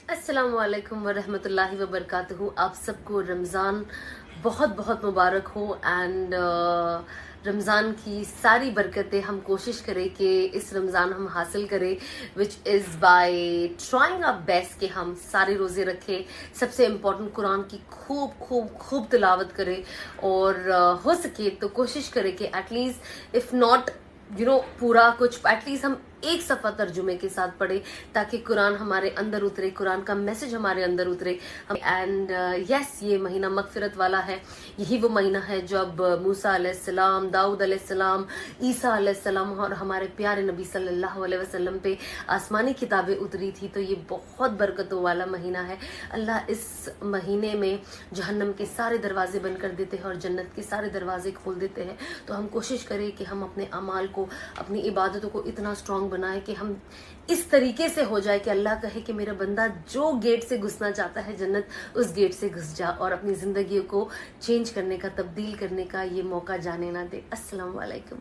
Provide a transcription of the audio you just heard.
अस्सलामुअलैकुम वरहमतुल्लाहि वबरकातुहू। आप सबको रमज़ान बहुत बहुत मुबारक हो। एंड रमज़ान की सारी बरकतें हम कोशिश करें कि इस रमज़ान हम हासिल करें, which is by trying our best कि हम सारे रोज़े रखें। सबसे इम्पोर्टेंट कुरान की खूब खूब खूब तिलावत करें और हो सके तो कोशिश करें कि एटलीस्ट इफ़ नॉट पूरा कुछ एटलीस्ट हम एक सफ़ा तर्जुमे के साथ पढ़े, ताकि कुरान हमारे अंदर उतरे, कुरान का मैसेज हमारे अंदर उतरे। एंड यस, ये महीना मगफिरत वाला है। यही वो महीना है जब मूसा अलैहिस्सलाम, दाऊद अलैहिस्सलाम, ईसा अलैहिस्सलाम और हमारे प्यारे नबी सल्लल्लाहु अलैहि वसल्लम पे आसमानी किताबें उतरी थी। तो ये बहुत बरकतों वाला महीना है। अल्लाह इस महीने में जहन्नम के सारे दरवाजे बंद कर देते हैं और जन्नत के सारे दरवाजे खोल देते हैं। तो हम कोशिश करें कि हम अपने अमाल को, अपनी इबादतों को इतना स्ट्रांग बनाए कि हम इस तरीके से हो जाए कि अल्लाह कहे कि मेरा बंदा जो गेट से घुसना चाहता है जन्नत, उस गेट से घुस जा और अपनी जिंदगी को चेंज करने का, तब्दील करने का ये मौका जाने ना दे। अस्सलाम वालेकुम।